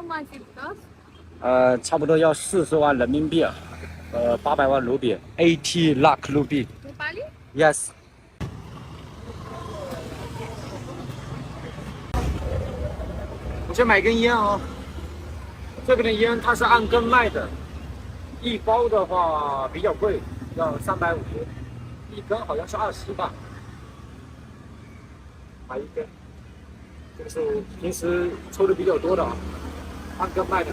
much it cost? 差不多要40万人民币，800万卢比，80 lakh 卢比。Nepali? Yes。我先买根烟啊，这边的烟它是按根卖的，一包的话比较贵，要350，一根好像是20吧，买一根。这个是平时抽的比较多的啊，按根卖的，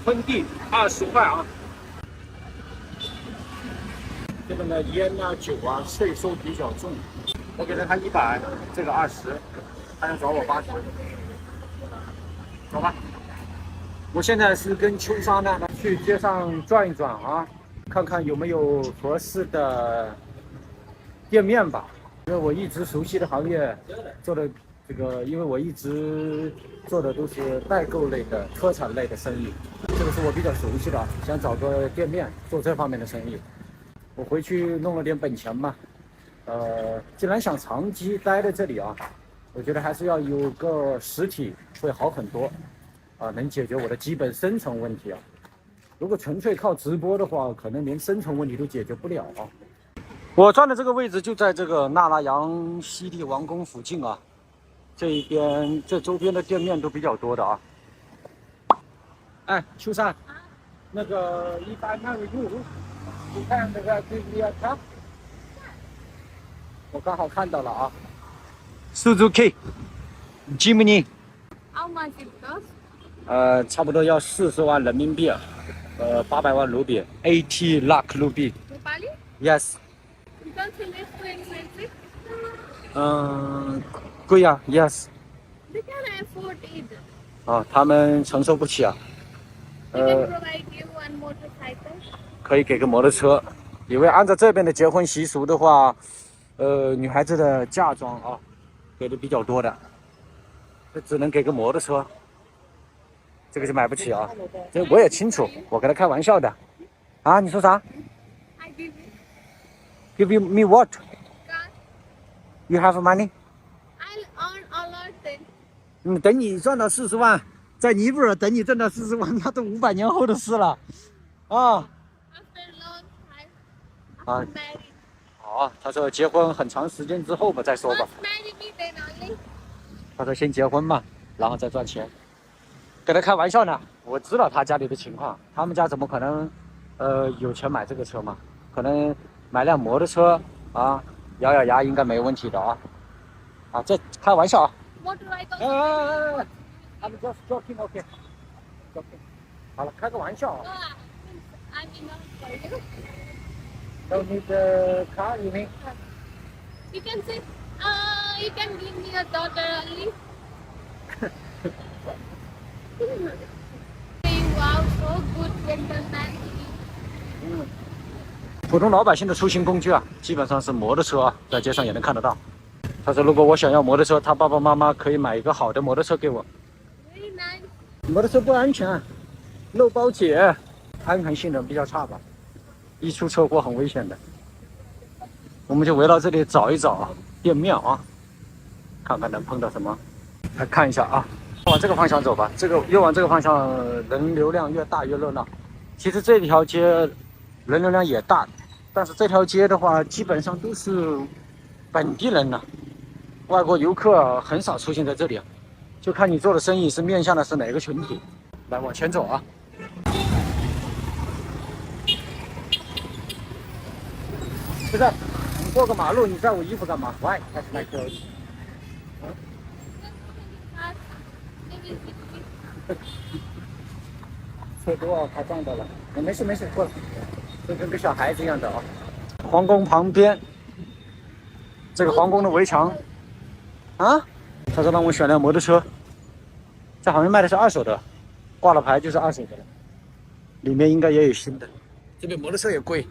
喷地20块啊。这个呢，烟啊、酒啊，税收比较重，我给了他100，这个20，他要找我80，走吧。我现在是跟秋莎呢去街上转一转啊，看看有没有合适的店面吧。因为我一直熟悉的行业做的这个，因为我一直做的都是代购类的、特产类的生意，这个是我比较熟悉的，想找个店面做这方面的生意。我回去弄了点本钱嘛，既然想长期待在这里啊，我觉得还是要有个实体会好很多，能解决我的基本生存问题啊。如果纯粹靠直播的话，可能连生存问题都解决不了啊。我转的这个位置就在这个纳拉扬西帝王宫附近啊，这一边这周边的店面都比较多的啊。哎，秋山，那个if I marry you。You can give me a cup？ 我刚好看到了啊 ，Suzuki Jimny， How much it cost? 差不多要40万人民币，800万卢比，80 lakh 卢比。Nepali? Yes。You don't think it's too expensive? 贵呀 ，Yes。They can afford it. 啊，他们承受不起啊。They can provide you one motorcycle. 可以给个摩托车，因为按照这边的结婚习俗的话，女孩子的嫁妆啊，给的比较多的，这只能给个摩托车，这个就买不起啊。这我也清楚，我跟他开玩笑的。啊，你说啥 I give you. ？Give you me what? Car. You have money? I'll earn a lot then. 等你赚到40万，在尼泊尔等你赚到40万，那都500年后的事了，啊。After a long time. 啊 After married. 好，他说结婚很长时间之后吧，再说吧。First marry me then only. 他说先结婚嘛，然后再赚钱。跟他开玩笑呢，我知道他家里的情况，他们家怎么可能，有钱买这个车嘛？可能买辆摩托车啊，咬咬牙应该没问题的啊。啊，这开玩笑啊。Motorcycle. I'm just joking, okay. Joking. 好了，开个玩笑啊。No, I'm enough for you. Don't need the car, you mean? You can say, you can give me a daughter only. Wow, so good gentleman. 普通老百姓的出行工具啊，基本上是摩托车啊，在街上也能看得到。他说，如果我想要摩托车，他爸爸妈妈可以买一个好的摩托车给我。Very nice. 摩托车不安全，漏包铁，安全性能比较差吧，一出车祸很危险的。我们就围绕这里找一找店面啊，看看能碰到什么。来看一下啊，往这个方向走吧，越往这个方向人流量越大越热闹。其实这条街人流量也大，但是这条街的话基本上都是本地人呢，外国游客很少出现在这里，就看你做的生意是面向的是哪个群体。来往前走啊。不是，你过个马路，你在我衣服干嘛 ？Why touch my clothes？ 车多，他撞到了。没事没事，过来。就跟个小孩子一样的啊。皇宫旁边，这个皇宫的围墙啊，他说让我选辆摩托车，这好像卖的是二手的，挂了牌就是二手的了，里面应该也有新的。这边摩托车也贵，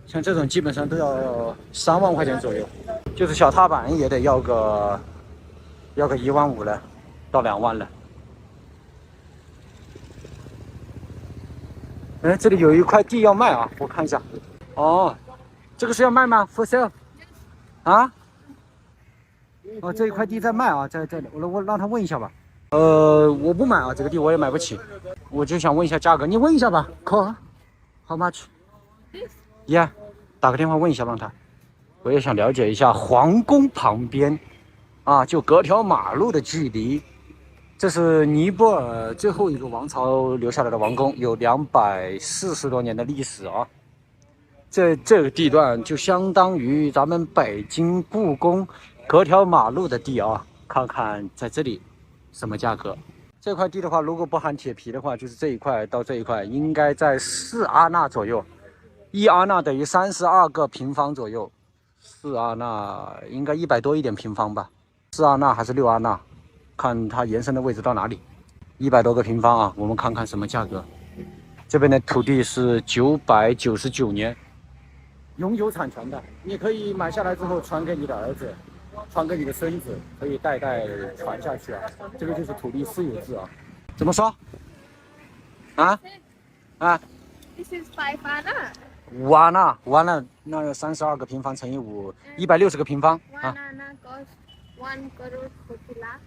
像这种基本上都要3万块钱左右，就是小踏板也得要个1万5了，到2万了。这里有一块地要卖啊，我看一下。哦，这个是要卖吗 ？For sale？ 啊？哦，这一块地在卖啊，在这里，我让他问一下吧。我不买啊，这个地我也买不起，我就想问一下价格，你问一下吧。Call how much? Yeah， 打个电话问一下让他。我也想了解一下皇宫旁边啊，就隔条马路的距离。这是尼泊尔最后一个王朝留下来的王宫，有240多年的历史啊。这个地段就相当于咱们北京故宫隔条马路的地啊。看看在这里什么价格？这块地的话，如果不含铁皮的话，就是这一块到这一块，应该在4阿纳左右。1阿纳等于32个平方左右，4阿纳应该100多一点平方吧？4阿纳还是6阿纳？看它延伸的位置到哪里？100多个平方啊！我们看看什么价格。这边的土地是999年，永久产权的，你可以买下来之后传给你的儿子，传给你的孙子，可以代代传下去啊。这个就是土地私有制啊。怎么说？啊This is 5 Anna. 5阿纳，5阿纳那32个平方乘以5，160个平方 1 啊。Anna costs 1 crore 40 lakh.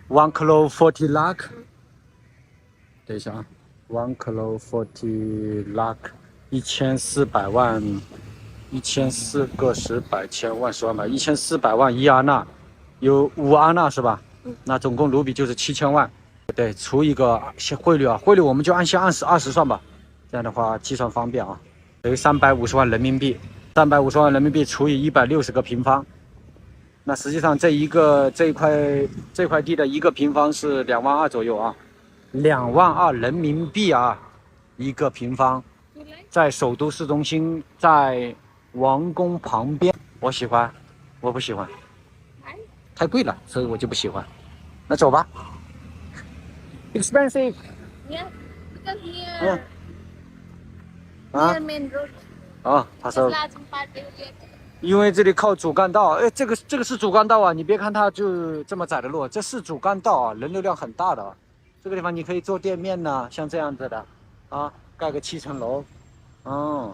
1 crore 40 lakh。等一下啊，1 crore 40 lakh，1400万，1400个十百千万十万百，1400万1阿纳，有5阿纳是吧？那总共卢比就是7000万。对，除一个汇率啊，汇率我们就按20算吧，这样的话计算方便啊。等于350万人民币，350万人民币除以160个平方。那实际上这块地的1个平方是2万2左右啊，2万2人民币啊，1个平方，在首都市中心，在王宫旁边。我喜欢，我不喜欢，太贵了，所以我就不喜欢。那走吧。Expensive。 Yeah, because near 啊 near main road. 啊，他说 Large part area. 因为这里靠主干道，哎，这个是主干道啊，你别看它就这么窄的路，这是主干道啊，人流量很大的啊。这个地方你可以做店面呐，像这样子的啊，盖个7层楼。哦，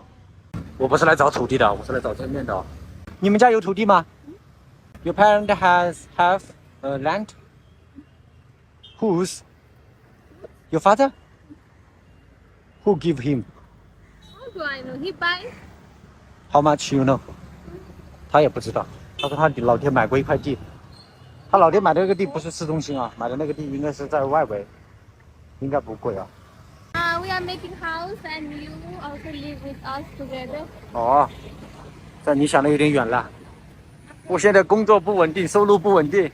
我不是来找土地的，我是来找店面的。你们家有土地吗？Your parent have land? Whose? Your father? Who give him? How do I know? He buy. How much you know? 他也不知道。他说他老爹买过一块地，他老爹买的那个地不是市中心啊，买的那个地应该是在外围，应该不贵啊。We are making house and you also live with us together. 哦，这你想的有点远了。我现在工作不稳定，收入不稳定，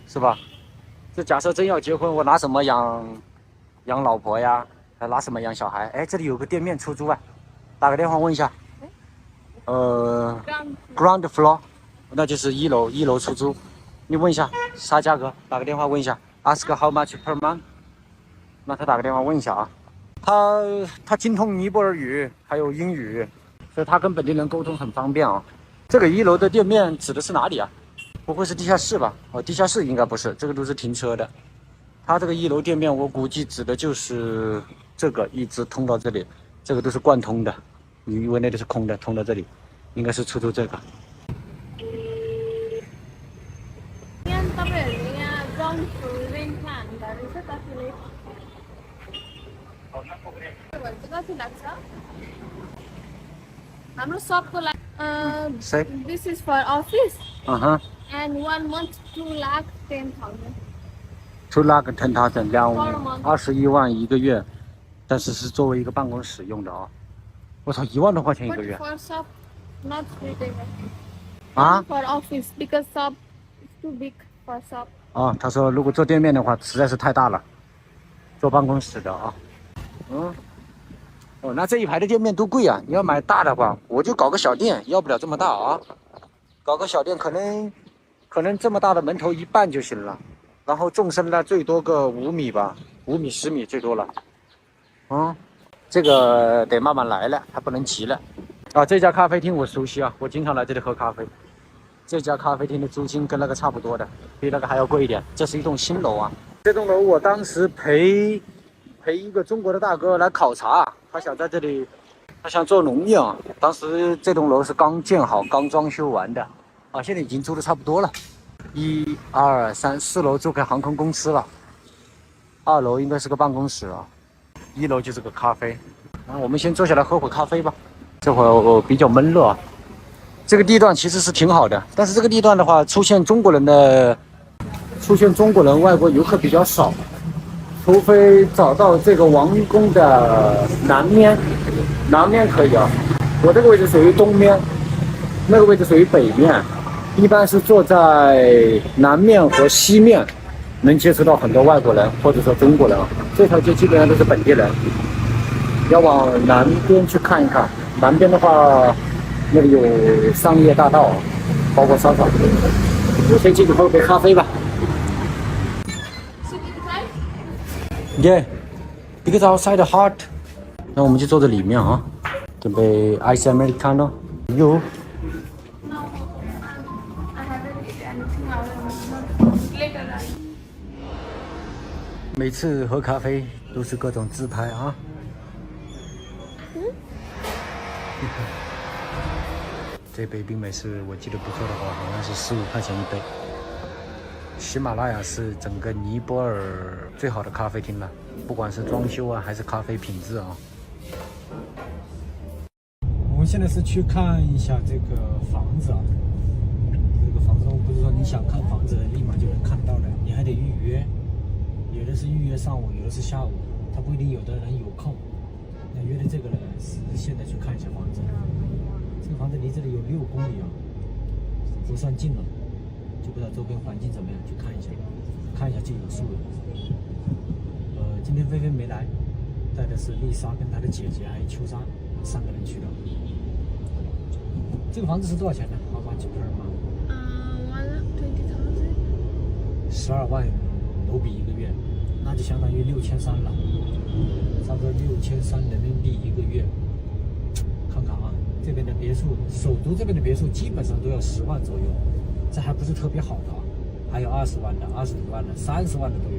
是吧？这假设真要结婚，我拿什么养老婆呀？还拿什么养小孩？哎，这里有个店面出租啊，打个电话问一下。ground floor， 那就是1楼出租。你问一下啥价格？打个电话问一下 ，ask how much per month。那他打个电话问一下啊。他精通尼泊尔语还有英语，所以他跟本地人沟通很方便啊。这个1楼的店面指的是哪里啊？不会是地下室吧？哦，地下室应该不是，这个都是停车的。他这个1楼店面，我估计指的就是这个一直通到这里，这个都是贯通的。你以为那里是空的，通到这里，应该是出租这个。Yan तपाईहरुले यहाँ ground floor रेन्टमा हाल्नुभएको रहेछ कतिले? भन्छ कति लाग्छ? हाम्रो सबको लागि this is for office and 1 month 2,10,000. 2,10,000， 21万1个月，但是是作为一个办公室用的啊。我操，1万多块钱1个月。 For shop, not retailer. 啊 For office because shop is too big for shop. 啊，他说如果做店面的话实在是太大了，做办公室的啊。哦，那这一排的店面都贵啊！你要买大的话，我就搞个小店，要不了这么大啊。搞个小店可能这么大的门头1半就行了，然后纵深呢最多个5米吧，5米10米最多了。这个得慢慢来了，还不能急了。啊，这家咖啡厅我熟悉啊，我经常来这里喝咖啡。这家咖啡厅的租金跟那个差不多的，比那个还要贵一点。这是一栋新楼啊，这栋楼我当时陪一个中国的大哥来考察，他想在这里，他想做农业啊。当时这栋楼是刚建好、刚装修完的啊，现在已经租的差不多了。1、2、3、4楼租给航空公司了。2楼应该是个办公室啊，1楼就是个咖啡。然后我们先坐下来喝会咖啡吧。这会儿比较闷热啊。这个地段其实是挺好的，但是这个地段的话，出现中国人、外国游客比较少，除非找到这个王宫的南面可以啊。我这个位置属于东面，那个位置属于北面，一般是坐在南面和西面，能接触到很多外国人或者说中国人。这条街基本上都是本地人，要往南边去看一看。南边的话，那里有商业大道，包括商场。我先进去喝杯咖啡吧。Yeah, because outside hot。那我们就坐在里面啊，准备 ice americano。You？ 每次喝咖啡都是各种自拍啊。这杯冰美式我记得不错的话，好像是15块钱一杯。喜马拉雅是整个尼泊尔最好的咖啡厅了，不管是装修啊还是咖啡品质啊。我们现在是去看一下这个房子啊，这个房子不是说你想看房子立马就能看到的，你还得预约，有的是预约上午，有的是下午，他不一定有的人有空。那约的这个人是现在去看一下房子，这个房子离这里有6公里啊，不算近了。就不知道周边环境怎么样，去看一下就有数了。今天菲菲没来，带的是丽莎跟她的姐姐还有秋莎3个人去的。这个房子是多少钱呢？ How much per month? 12万卢比1个月，那就相当于6300了，差不多6300人民币1个月。看看啊，这边的别墅，首都这边的别墅基本上都要10万左右。这还不是特别好的，还有20万的、25万的、30万的都有。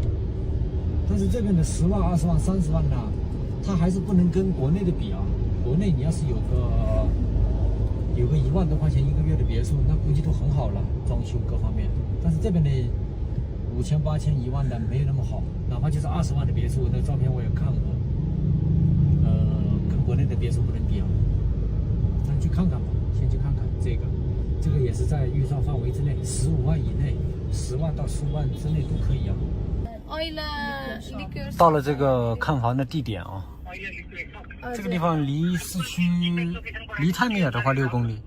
但是这边的10万、20万、30万呢，它还是不能跟国内的比啊。国内你要是有个1万多块钱1个月的别墅，那估计都很好了，装修各方面。但是这边的5000、8000、1万的没有那么好，哪怕就是20万的别墅，那照片我也看过，跟国内的别墅不能比啊。咱去看看吧，先去看看这个。这个也是在预算范围之内，15万以内，10万到15万之内都可以啊。到了这个看房的地点啊，这个地方离市区离太远的话6公里。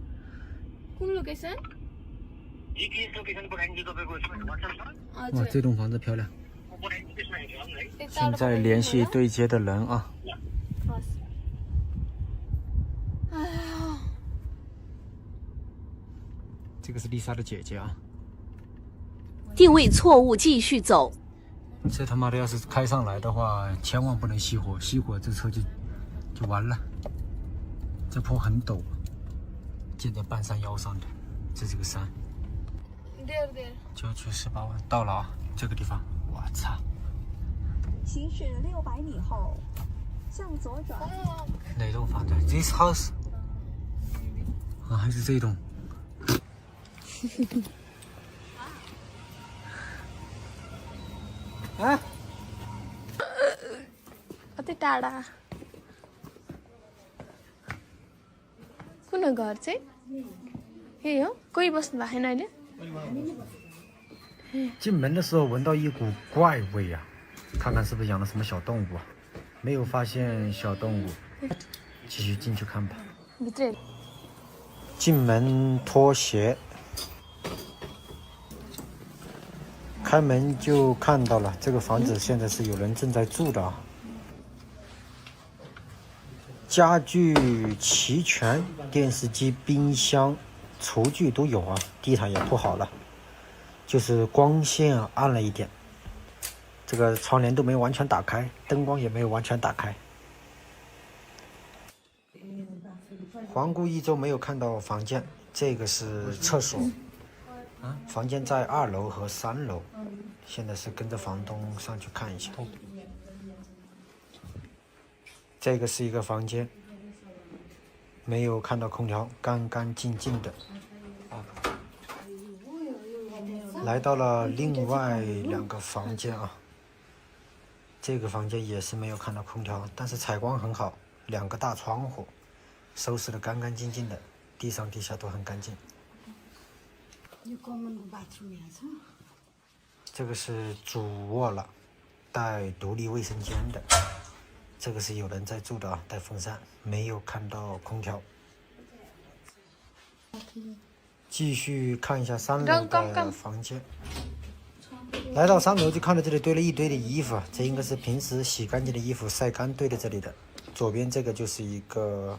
哇，这栋房子漂亮。现在联系对接的人啊。这个是丽莎的姐姐啊。定位错误，继续走。这他妈的要是开上来的话，千万不能熄火，熄火这车就完了。这坡很陡，建在半山腰上的，这是个山。就去18万，到了啊，这个地方，我操！行驶600米后，向左转。哪栋房子 ？This house。啊，还是这栋。啊कति टाढा कुन घर चाहिँ यही हो कोही बस्नु भएको छैन अहिले 进门的时候闻到一股怪味啊，看看是不是养了什么小动物啊？没有发现小动物，继续进去看吧。进门脱鞋。开门就看到了，这个房子现在是有人正在住的啊，家具齐全，电视机、冰箱、厨具都有啊，地毯也铺好了，就是光线暗了一点，这个窗帘都没有完全打开，灯光也没有完全打开。环顾一周没有看到房间，这个是厕所。房间在2楼和3楼，现在是跟着房东上去看一下。这个是一个房间，没有看到空调，干干净净的。来到了另外2个房间啊，这个房间也是没有看到空调，但是采光很好，2个大窗户，收拾得干干净净的，地上地下都很干净。这个是主卧了，带独立卫生间的。这个是有人在住的啊，带风扇，没有看到空调。继续看一下3楼的房间。来到3楼就看到这里堆了一堆的衣服，这应该是平时洗干净的衣服晒干堆在这里的。左边这个就是一个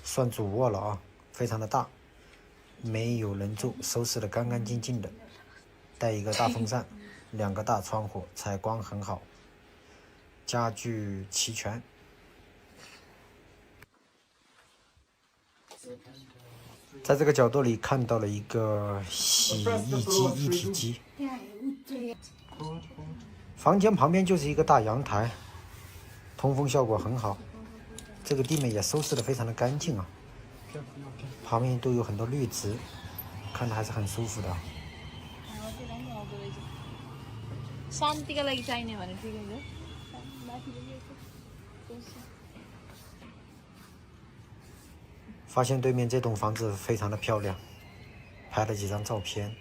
算主卧了啊，非常的大，没有人住，收拾得干干净净的，带一个大风扇，2个大窗户，采光很好，家具齐全。在这个角度里看到了一个洗衣机一体机。房间旁边就是一个大阳台，通风效果很好。这个地面也收拾得非常的干净啊，旁边都有很多绿植，看着还是很舒服的。发现对面这栋房子非常的漂亮，拍了几张照片。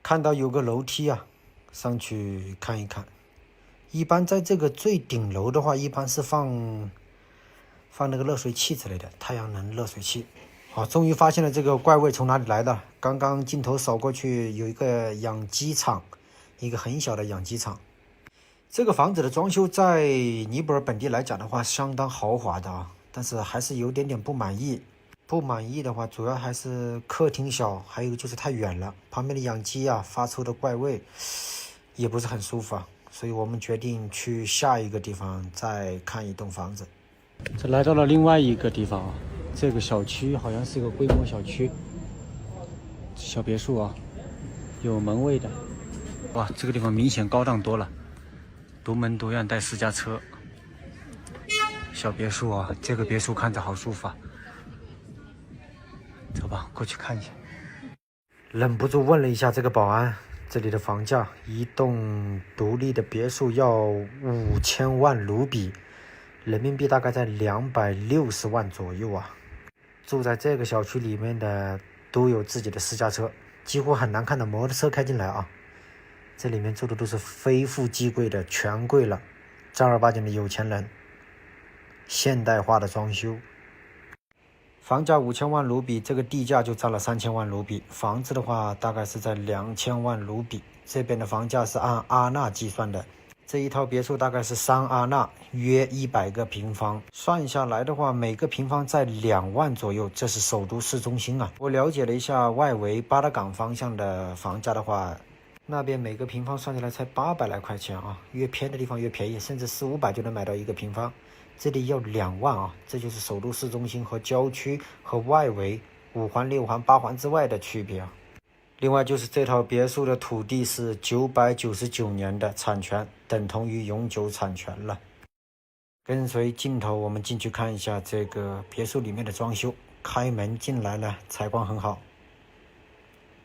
看到有个楼梯啊，上去看一看。一般在这个最顶楼的话，一般是放那个热水器之类的，太阳能热水器。好，终于发现了这个怪味从哪里来的。刚刚镜头扫过去，有一个养鸡场，一个很小的养鸡场。这个房子的装修在尼泊尔本地来讲的话，相当豪华的啊，但是还是有点不满意。不满意的话，主要还是客厅小，还有就是太远了，旁边的养鸡啊发出的怪味也不是很舒服啊，所以我们决定去下一个地方再看一栋房子。这来到了另外一个地方啊，这个小区好像是一个规模小区，小别墅啊，有门卫的。哇，这个地方明显高档多了，独门独院带私家车，小别墅啊，这个别墅看着好舒服啊。走吧，过去看一下。忍不住问了一下这个保安，这里的房价，一栋独立的别墅要5000万卢比，人民币大概在260万左右啊。住在这个小区里面的都有自己的私家车，几乎很难看到摩托车开进来啊。这里面住的都是非富即贵的权贵了，正儿八经的有钱人，现代化的装修。房价5000万卢比，这个地价就占了3000万卢比，房子的话大概是在2000万卢比。这边的房价是按阿纳计算的，这一套别墅大概是3阿纳，约100个平方，算下来的话每个平方在2万左右，这是首都市中心啊。我了解了一下外围巴达港方向的房价的话，那边每个平方算下来才800来块钱啊，越偏的地方越便宜，甚至400-500就能买到一个平方。这里要2万啊，这就是首都市中心和郊区和外围5环、6环、8环之外的区别啊。另外就是这套别墅的土地是999年的产权，等同于永久产权了。跟随镜头我们进去看一下这个别墅里面的装修。开门进来呢，采光很好，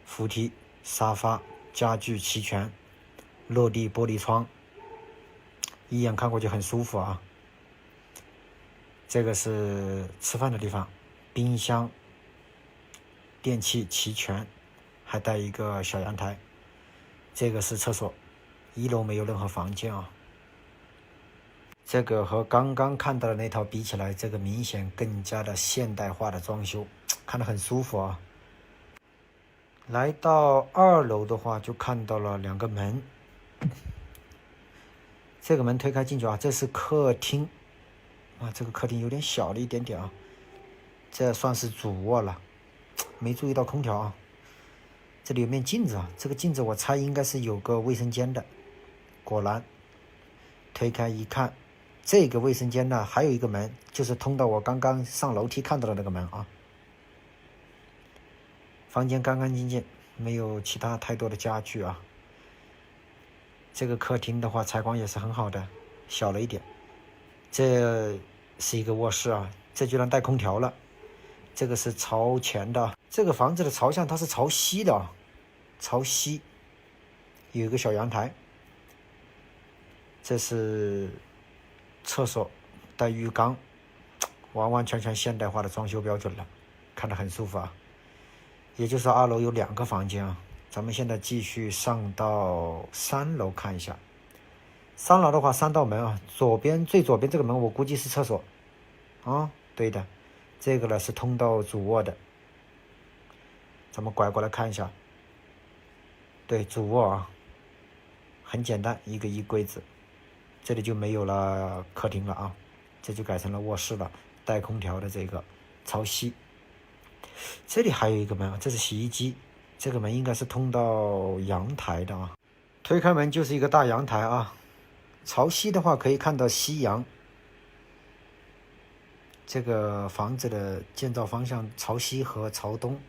扶梯、沙发、家具齐全，落地玻璃窗，一眼看过去很舒服啊。这个是吃饭的地方，冰箱、电器齐全，还带一个小阳台。这个是厕所，1楼没有任何房间啊。这个和刚刚看到的那套比起来，这个明显更加的现代化的装修，看得很舒服啊。来到2楼的话，就看到了2个门。这个门推开进去啊，这是客厅。这个客厅有点小了一点点啊，这算是主卧了，没注意到空调啊。这里有面镜子啊，这个镜子我猜应该是有个卫生间的。果然，推开一看，这个卫生间呢还有一个门，就是通到我刚刚上楼梯看到的那个门啊。房间干干净净，没有其他太多的家具啊。这个客厅的话，采光也是很好的，小了一点。这是一个卧室啊，这居然带空调了。这个是朝前的，这个房子的朝向它是朝西的，朝西，有一个小阳台，这是厕所带浴缸，完完全全现代化的装修标准了，看得很舒服啊。也就是2楼有2个房间啊。咱们现在继续上到3楼看一下。3楼的话，3道门啊，最左边这个门我估计是厕所啊，对的，这个呢是通到主卧的。咱们拐过来看一下，对，主卧啊，很简单，一个衣柜子，这里就没有了客厅了啊，这就改成了卧室了，带空调的这个朝西。这里还有一个门啊，这是洗衣机，这个门应该是通到阳台的啊。推开门就是一个大阳台啊，朝西的话可以看到夕阳。这个房子的建造方向朝西和朝东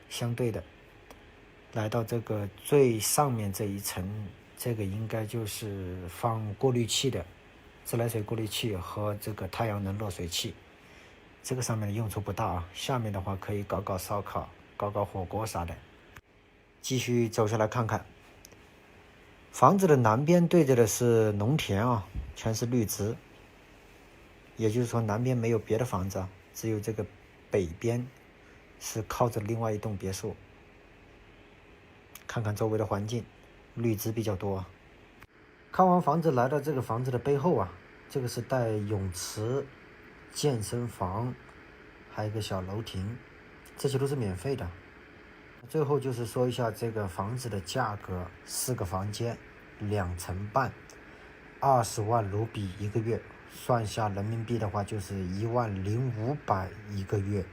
相对的。来到这个最上面这一层，这个应该就是放过滤器的，自来水过滤器和这个太阳能热水器。这个上面的用处不大啊，下面的话可以搞搞烧烤、搞搞火锅啥的。继续走下来看看，房子的南边对着的是农田啊，全是绿植。也就是说南边没有别的房子啊，只有这个北边是靠着另外一栋别墅。看看周围的环境，绿植比较多啊。看完房子，来到这个房子的背后啊，这个是带泳池、健身房，还有一个小楼亭，这些都是免费的。最后就是说一下这个房子的价格，4个房间，2层半，20万卢比一个月，算下人民币的话就是10500一个月。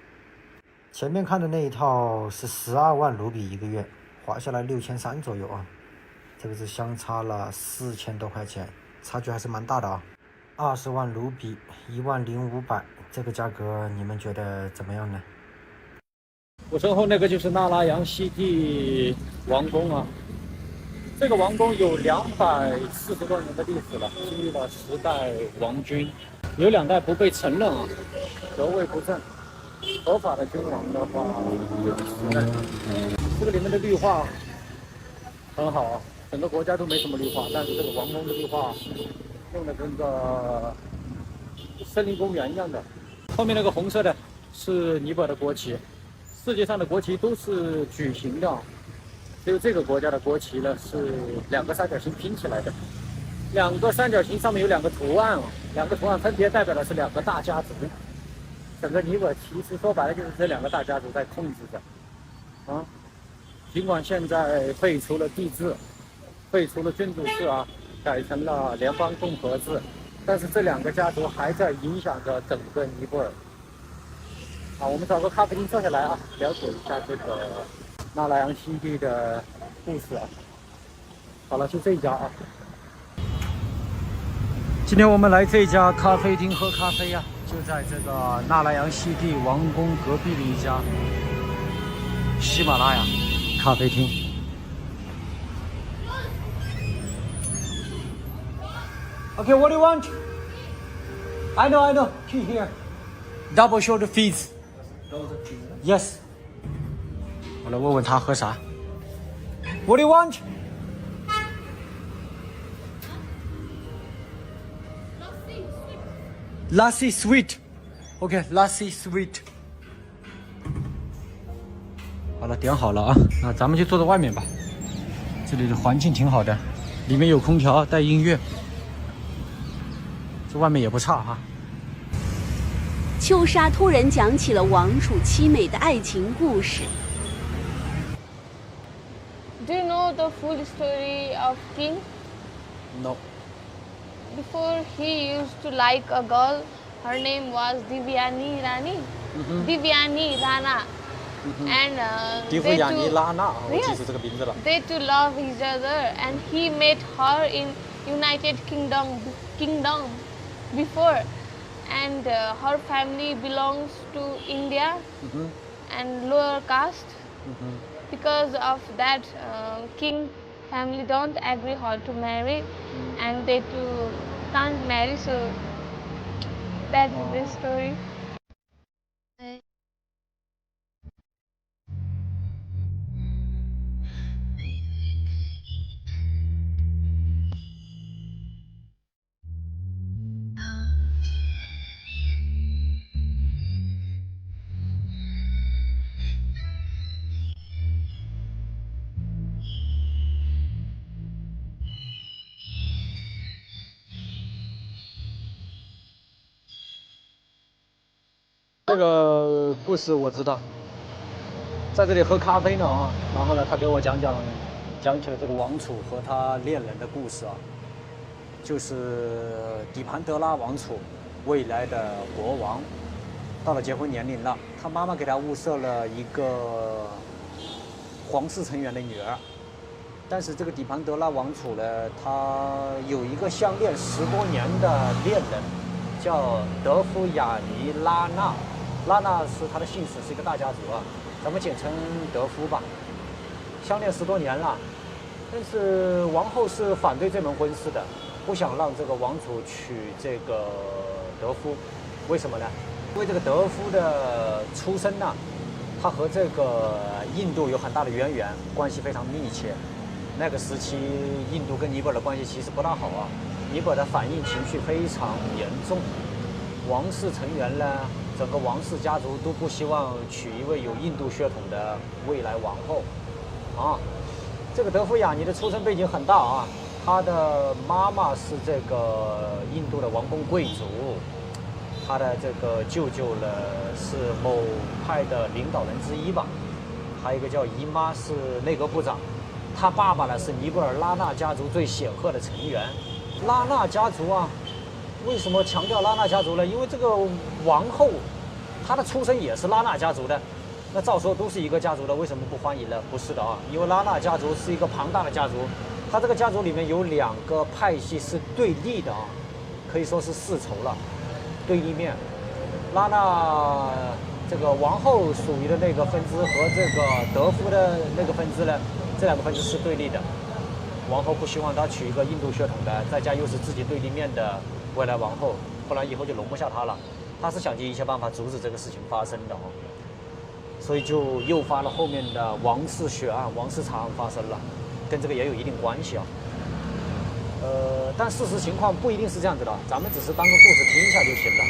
前面看的那一套是12万卢比一个月，划下来6300左右啊，这个是相差了4000多块钱，差距还是蛮大的啊。20万卢比10500，这个价格你们觉得怎么样呢？我身后那个就是纳拉扬西地王宫啊，这个王宫有240多年的历史了，经历了10代王君，有2代不被承认啊，得位不正。合法的君王的话有10代。这个里面的绿化很好啊，整个国家都没什么绿化，但是这个王宫的绿化用的跟个森林公园一样的。后面那个红色的是尼泊尔的国旗，世界上的国旗都是矩形的，只有这个国家的国旗呢是2个三角形拼起来的。2个三角形上面有2个图案，2个图案分别代表的是2个大家族。整个尼泊尔其实说白了就是这2个大家族在控制着啊。尽管现在废除了帝制，废除了君主制啊，改成了联邦共和制，但是这2个家族还在影响着整个尼泊尔。我们找个咖啡厅坐下来啊，了解一下这个纳拉扬西地的故事啊。好了，就这一家啊。今天我们来这家咖啡厅喝咖啡啊，就在这个纳拉扬西地王宫隔壁的一家喜马拉雅咖啡厅。Okay, what do you want? I know. Key here. Double shoulder fees. Yes. 我来问问他喝啥。What do you want? Lassi sweet. Okay, lassi sweet. 好了，点好了啊，那咱们就坐在外面吧。这里的环境挺好的，里面有空调，带音乐。这外面也不差哈。秋莎突然讲起了王储凄美的爱情故事。Do you know the full story of King? No. Before he used to like a girl, her name was Divyani Rani. Divyani Rana. And they two love each other, and he met her in United Kingdom before, and her family belongs to India and lower caste. Because of that, king family don't agree her to marry, and they too can't marry. So that's the story. 这个故事我知道，在这里喝咖啡呢啊，然后呢，他给我讲起了这个王储和他恋人的故事啊，就是底盘德拉王储未来的国王，到了结婚年龄了，他妈妈给他物色了一个皇室成员的女儿，但是这个底盘德拉王储呢，他有一个相恋10多年的恋人，叫德夫雅尼拉纳。拉纳是他的姓氏，是一个大家族啊，咱们简称德夫吧。相恋10多年了，但是王后是反对这门婚事的，不想让这个王储娶这个德夫。为什么呢？因为这个德夫的出身呢，他和这个印度有很大的渊源，关系非常密切。那个时期，印度跟尼泊尔的关系其实不大好啊，尼泊尔的反印情绪非常严重。王室成员呢，整个王室家族都不希望娶一位有印度血统的未来王后，啊，这个德夫雅尼的出身背景很大啊，他的妈妈是这个印度的王公贵族，他的这个舅舅呢是某派的领导人之一吧，还有一个叫姨妈是内阁部长，他爸爸呢是尼泊尔拉纳家族最显赫的成员，拉纳家族啊。为什么强调拉纳家族呢？因为这个王后，她的出身也是拉纳家族的。那照说都是一个家族的，为什么不欢迎呢？不是的啊，因为拉纳家族是一个庞大的家族，他这个家族里面有2个派系是对立的啊，可以说是世仇了，对立面。拉纳这个王后属于的那个分支和这个德夫的那个分支呢，这2个分支是对立的。王后不希望他娶一个印度血统的，再加又是自己对立面的未来王后，不然以后就容不下他了。他是想尽一切办法阻止这个事情发生的哦，所以就诱发了后面的王室血案、王室查案发生了，跟这个也有一定关系啊。但事实情况不一定是这样子的，咱们只是当个故事听一下就行了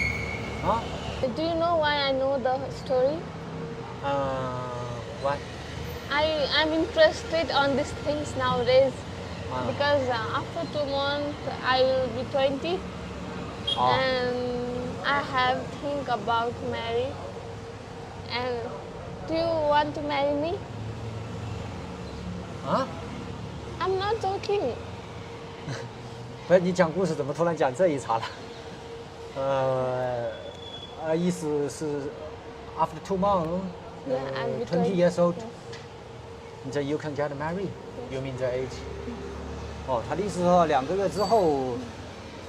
啊。Do you know why I know the story? Why? I'm interested on these things nowadays because after 2 months I will be 20 and I have think about marry. And do you want to marry me? 啊？ I'm not joking. 不是你讲故事怎么突然讲这一茬了？意思是 after 2 months, Yeah, I'll be 20 years old, Yes. then you can get married. You mean the age? 哦，他的意思说2个月之后，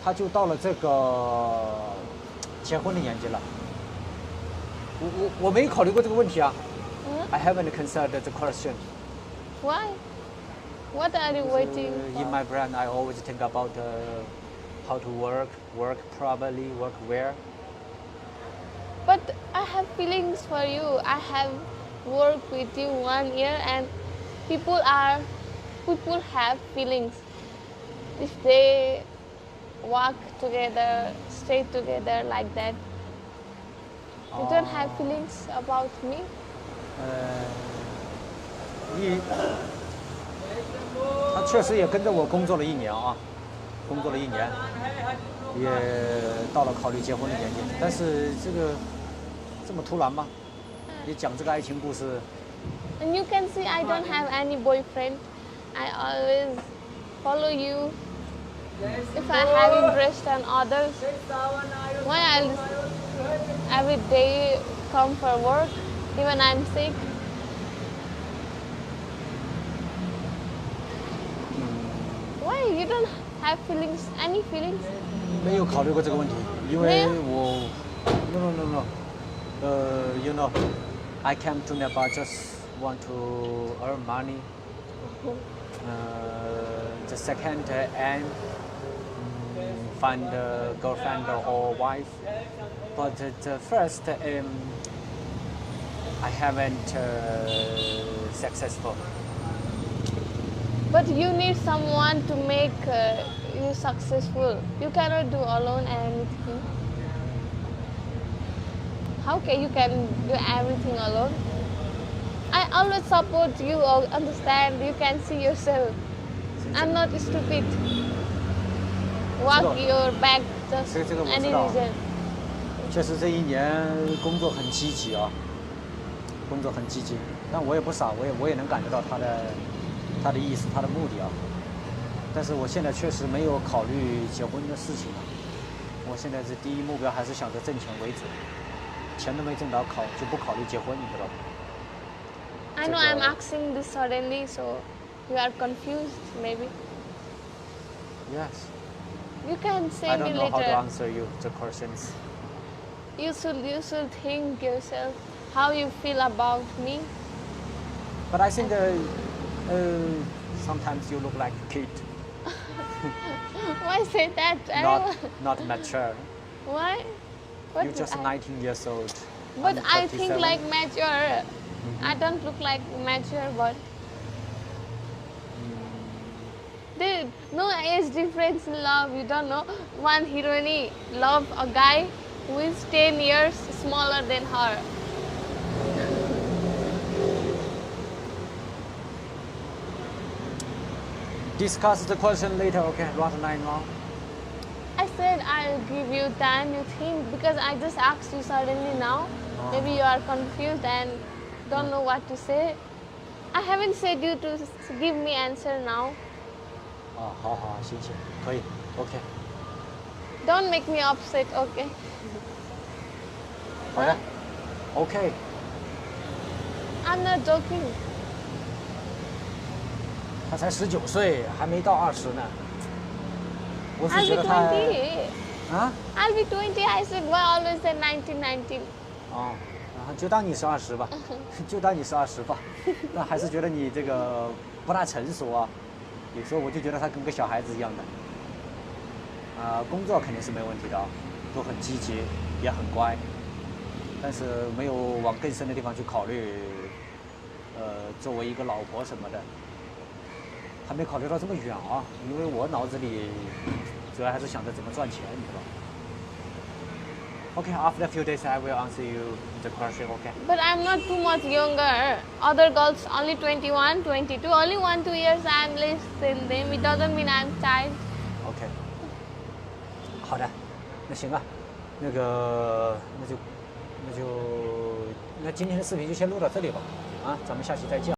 他就到了这个结婚的年纪了。我没考虑过这个问题啊。I haven't considered the question. Why? What are you waiting In for? my brain, I always think about how to work properly, work where. But I have feelings for you. I have worked with you 1 year and people have feelings. If they walk together, stay together like that. You don't have feelings about me? 他确实也跟着我工作了1年啊，工作了1年，也到了考虑结婚的年纪。但是这个这么突然吗？你讲这个爱情故事， And you can see I don't have any boyfriend. I always follow you. If I have interest in others, why I'll every day come for work, even I'm sick. Why you don't have feelings? Any feelings? 没有考虑过这个问题，因为我 no. You know, I came to Nepal just want to earn money. The second aim, find a girlfriend or wife. But the first aim, I haven't successful. But you need someone to make you successful. You cannot do alone anything. How can you can do everything alone? I always support you or understand. You can see yourself. I'm not stupid. Walk your back just 这个我知 any 道 reason. 确实这一年工作很积极啊，工作很积极，但我也不傻，我也能感觉到他的意思，他的目的啊。但是我现在确实没有考虑结婚的事情了，我现在是第一目标还是想着挣钱为主，钱都没挣到就不考虑结婚，你知道吗？ I know I'm asking this suddenly, so you are confused maybe. Yes. You can say I me don't know how to later. answer you the questions. You should think yourself how you feel about me. But I think sometimes you look like a kid, Why say that? I don't- not mature. Why? What You're just I- 19 years old. But I'm I think 37. like mature. I don't look like mature, but there no age difference in love. You don't know. One heroine love a guy who is 10 years smaller than her. Discuss the question later, okay? Round 9 now. I said I'll give you time. You think because I just asked you suddenly now. Maybe you are confused and don't know what to say. I haven't said you to give me answer now. 啊，好好，行，可以 ，OK， Don't make me upset, okay? 好的，OK。 I'm not joking. 他才19岁，还没到20呢。我是 I'll 觉 be 得他 20. 啊， I'll be 20. I said why always say 19. 哦，然后就当你是20吧，就当你是20吧。但还是觉得你这个不大成熟啊。有时候我就觉得他跟个小孩子一样的。工作肯定是没问题的啊，都很积极，也很乖，但是没有往更深的地方去考虑。作为一个老婆什么的，还没考虑到这么远啊。因为我脑子里主要还是想着怎么赚钱，你知道吗？ Okay, after a few days, I will answer you the question. Okay. But I'm not too much younger. Other girls only 21, 22. Only 1-2 years I'm less than them. It doesn't mean I'm child. OK。好的，那行啊，那今天的视频就先录到这里吧。啊，咱们下期再见。